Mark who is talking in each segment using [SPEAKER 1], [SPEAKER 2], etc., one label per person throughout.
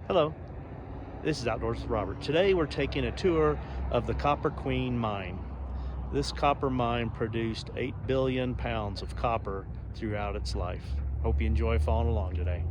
[SPEAKER 1] Hello, this is Outdoors with Robert. Today we're taking a tour of the Copper Queen mine. This copper mine produced 8 billion pounds of copper throughout its life. Hope you enjoy following along today.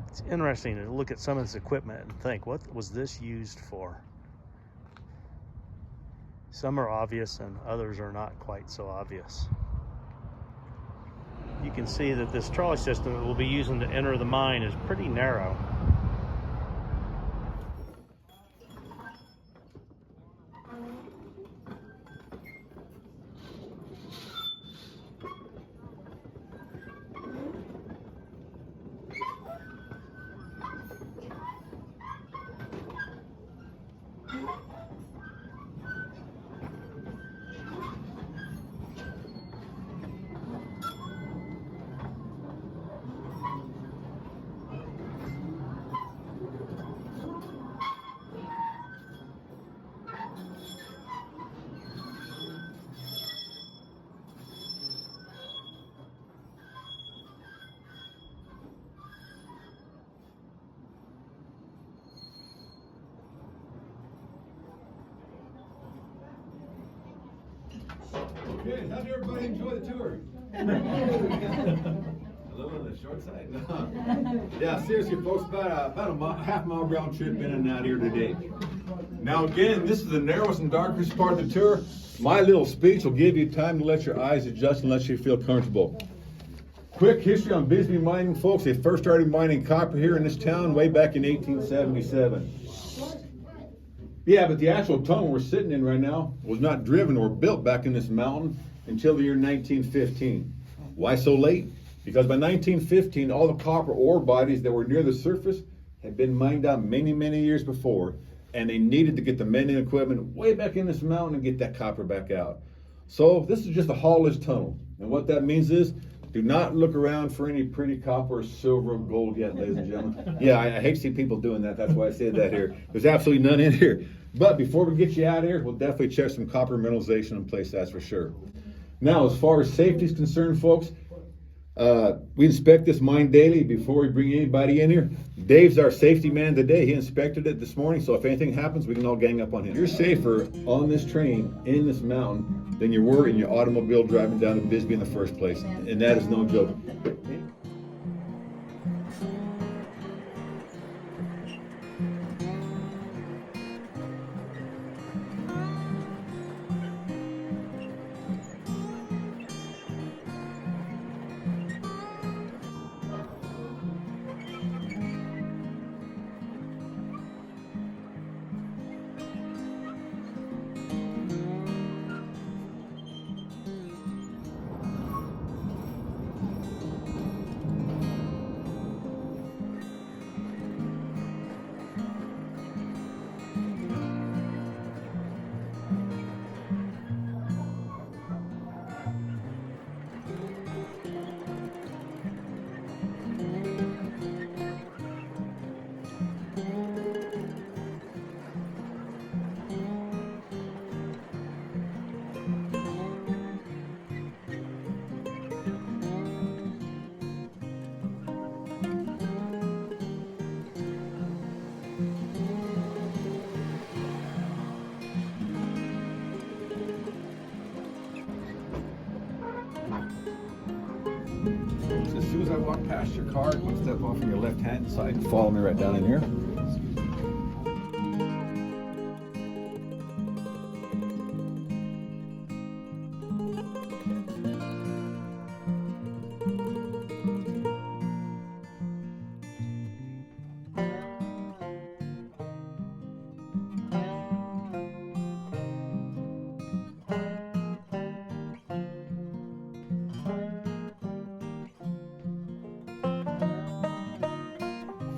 [SPEAKER 1] It's interesting to look at some of this equipment and think, what was this used for? Some are obvious and others are not quite so obvious. You can see that this trolley system that we'll be using to enter the mine is pretty narrow.
[SPEAKER 2] Okay, how did everybody enjoy the tour? A little on the short side? No. Yeah, seriously, folks, about a half-mile round trip in and out here today. Now, again, this is the narrowest and darkest part of the tour. My little speech will give you time to let your eyes adjust and let you feel comfortable. Quick history on Bisbee mining, folks. They first started mining copper here in this town way back in 1877. Yeah, but the actual tunnel we're sitting in right now was not driven or built back in this mountain until the year 1915. Why so late? Because by 1915, all the copper ore bodies that were near the surface had been mined out many, many years before, and they needed to get the men and equipment way back in this mountain and get that copper back out. So this is just a haulage tunnel, and what that means is, do not look around for any pretty copper, silver, or gold yet, ladies and gentlemen. Yeah, I hate to see people doing that. That's why I said that here. There's absolutely none in here. But before we get you out of here, we'll definitely check some copper mineralization in place, that's for sure. Now, as far as safety is concerned, folks, we inspect this mine daily before we bring anybody in here. Dave's our safety man today. He inspected it this morning, so if anything happens, we can all gang up on him. You're safer on this train in this mountain than you were in your automobile driving down to Bisbee in the first place, and that is no joke. As soon as I walk past your car, you step off on your left-hand side and follow me right down in here.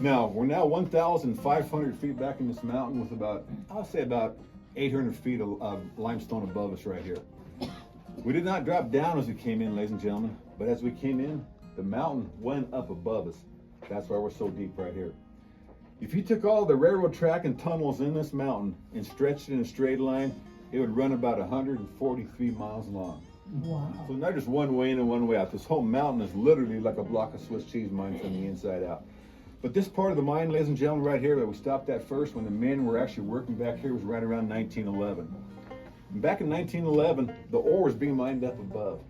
[SPEAKER 2] Now, we're now 1,500 feet back in this mountain with I'll say about 800 feet of limestone above us right here. We did not drop down as we came in, ladies and gentlemen, but as we came in, the mountain went up above us. That's why we're so deep right here. If you took all the railroad track and tunnels in this mountain and stretched it in a straight line, it would run about 143 miles long.
[SPEAKER 3] Wow.
[SPEAKER 2] So not just one way in and one way out. This whole mountain is literally like a block of Swiss cheese mine from the inside out. But this part of the mine, ladies and gentlemen, right here that we stopped at first when the men were actually working back here was right around 1911. And back in 1911, the ore was being mined up above.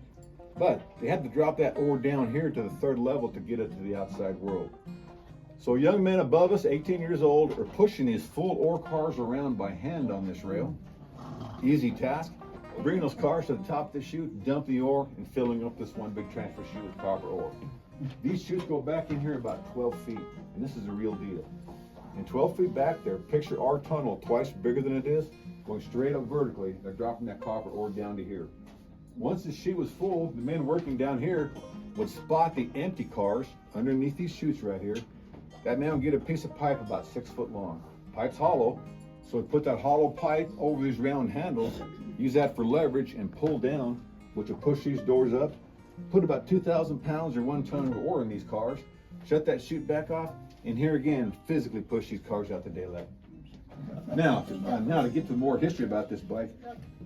[SPEAKER 2] But they had to drop that ore down here to the third level to get it to the outside world. So young men above us, 18 years old, are pushing these full ore cars around by hand on this rail. Easy task. Bringing those cars to the top of the chute, dump the ore, and filling up this one big transfer chute with copper ore. These chutes go back in here about 12 feet, and this is a real deal. And 12 feet back there, picture our tunnel twice bigger than it is, going straight up vertically. They're dropping that copper ore down to here. Once the chute was full, the men working down here would spot the empty cars underneath these chutes right here. That man would get a piece of pipe about 6 foot long. Pipe's hollow, so we put that hollow pipe over these round handles, use that for leverage and pull down, which will push these doors up. Put about 2,000 pounds or 1 ton of ore in these cars, shut that chute back off, and here again, physically push these cars out to daylight. Now to get to more history about this bike,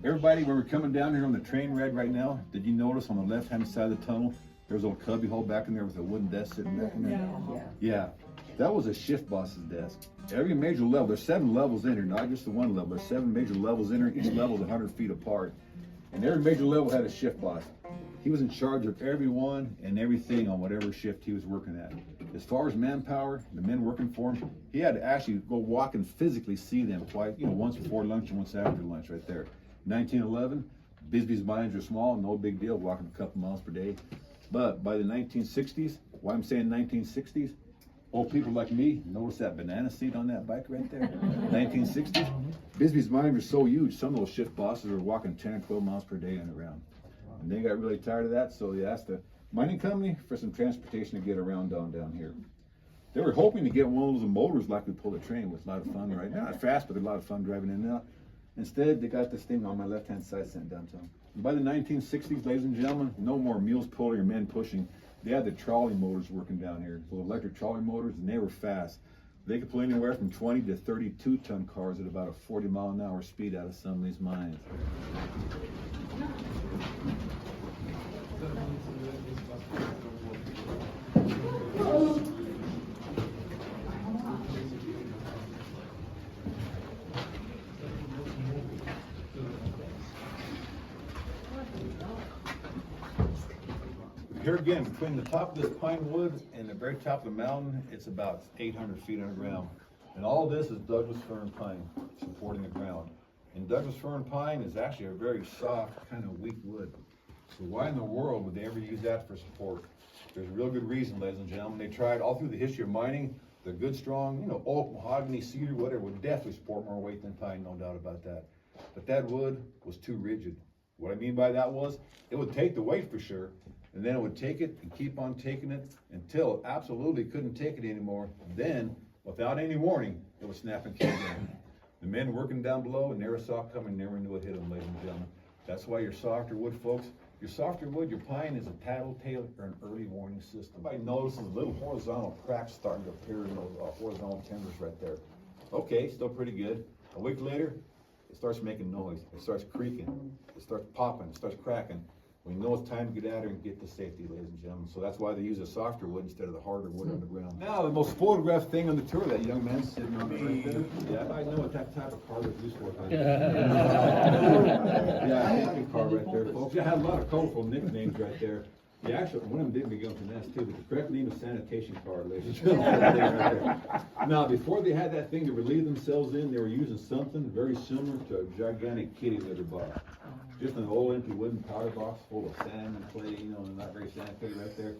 [SPEAKER 2] everybody, when we're coming down here on the train ride right now, did you notice on the left-hand side of the tunnel, there's a little cubby hole back in there with a wooden desk sitting back in there? Yeah. That was a shift boss's desk. Every major level, there's 7 levels in here, not just the one level. There's 7 major levels in here. Each level is 100 feet apart. And every major level had a shift boss. He was in charge of everyone and everything on whatever shift he was working at. As far as manpower, the men working for him, he had to actually go walk and physically see them twice, once before lunch and once after lunch right there. 1911, Bisbee's mines were small, no big deal, walking a couple miles per day. But by the 1960s, why I'm saying 1960s, old people like me, notice that banana seat on that bike right there? 1960s. Bisbee's mines were so huge, some of those shift bosses were walking 10 or 12 miles per day on the round. And they got really tired of that, so they asked the mining company for some transportation to get around down here. They were hoping to get one of those motors like we pull a train with a lot of fun, right? Not fast, but a lot of fun driving in and out. Instead, they got this thing on my left-hand side sent down to them. And by the 1960s, ladies and gentlemen, no more mules pulling or men pushing. They had the trolley motors working down here, the electric trolley motors, and they were fast. They could pull anywhere from 20 to 32-ton cars at about a 40-mile-an-hour speed out of some of these mines. Here again, between the top of this pine wood and the very top of the mountain, it's about 800 feet underground. And all this is Douglas fir and pine supporting the ground. And Douglas fir and pine is actually a very soft, kind of weak wood. So why in the world would they ever use that for support? There's a real good reason, ladies and gentlemen. They tried all through the history of mining. The good, strong, oak, mahogany, cedar, whatever, would definitely support more weight than pine, no doubt about that. But that wood was too rigid. What I mean by that was, it would take the weight for sure, and then it would take it and keep on taking it until it absolutely couldn't take it anymore. Then, without any warning, it would snap and kill again. The men working down below never saw it coming, never knew it hit them, ladies and gentlemen. That's why your softer wood, folks, your softer wood, your pine is a tattletale or an early warning system. Everybody notices little horizontal cracks starting to appear in those horizontal timbers right there. Okay, still pretty good. A week later, it starts making noise. It starts creaking. It starts popping. It starts cracking. We know it's time to get out there and get to safety, ladies and gentlemen. So that's why they use a softer wood instead of the harder wood on the ground. Now, the most photographed thing on the tour, that young man sitting on the right there. Yeah, I know what that type of car was used for. Yeah, a car right there, folks. Yeah, had a lot of colorful nicknames right there. Yeah, actually, one of them did become finesse too, but the correct name is sanitation car, ladies and gentlemen. Right there. Now, before they had that thing to relieve themselves in, they were using something very similar to a gigantic kitty litter box. Just an old empty wooden powder box full of sand and clay, not very sanitary right there.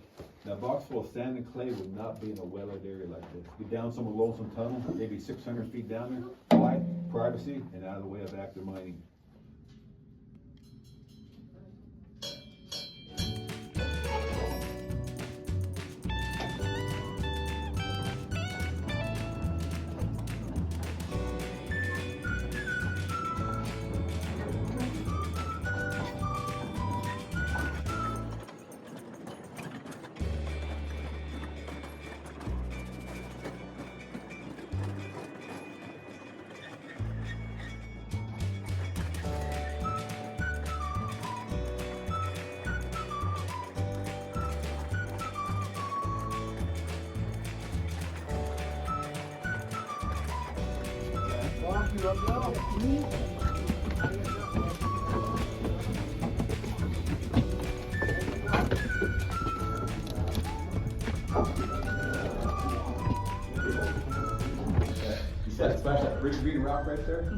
[SPEAKER 2] That box full of sand and clay would not be in a well-lit area like this. Be down some lonesome tunnel, maybe 600 feet down there, quiet, privacy, and out of the way of active mining. You see that splash, that pretty green rock right there?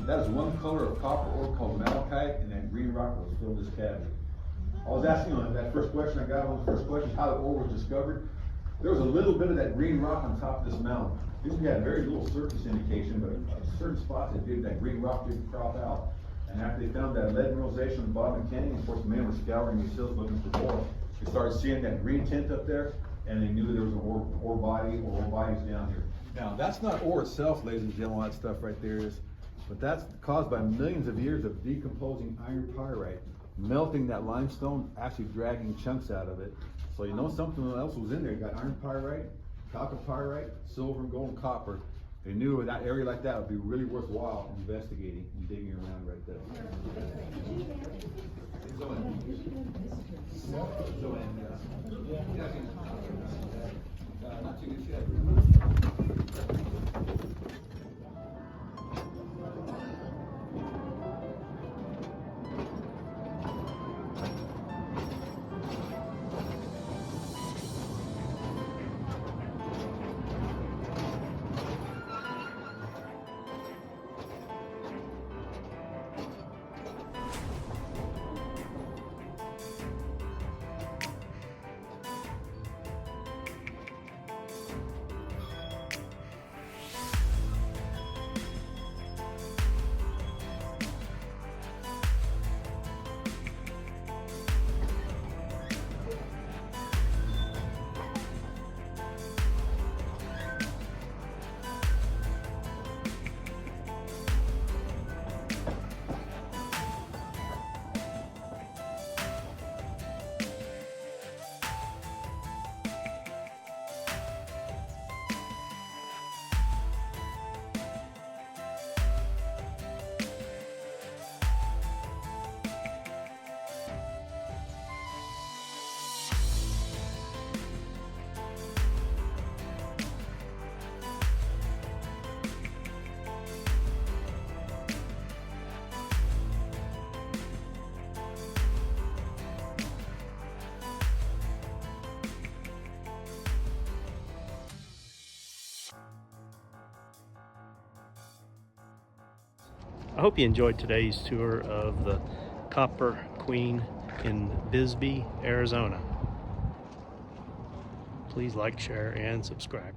[SPEAKER 2] That is one color of copper ore called malachite, and that green rock was filled this cavity. I was asking on that first question I got, one of the first questions, how the ore was discovered. There was a little bit of that green rock on top of this mountain. We had very little surface indication, but at certain spots that green rock did crop out. And after they found that lead mineralization on the bottom of the canyon, of course, the men were scouring these hills looking for ore. They started seeing that green tint up there, and they knew there was an ore body or ore bodies down here. Now, that's not ore itself, ladies and gentlemen, all that stuff right there is, but that's caused by millions of years of decomposing iron pyrite, melting that limestone, actually dragging chunks out of it. So you know something else was in there. You got iron pyrite, chalcopyrite, silver, and gold, and copper. They knew that area like that would be really worthwhile investigating and digging around right there.
[SPEAKER 1] I hope you enjoyed today's tour of the Copper Queen in Bisbee, Arizona. Please like, share, and subscribe.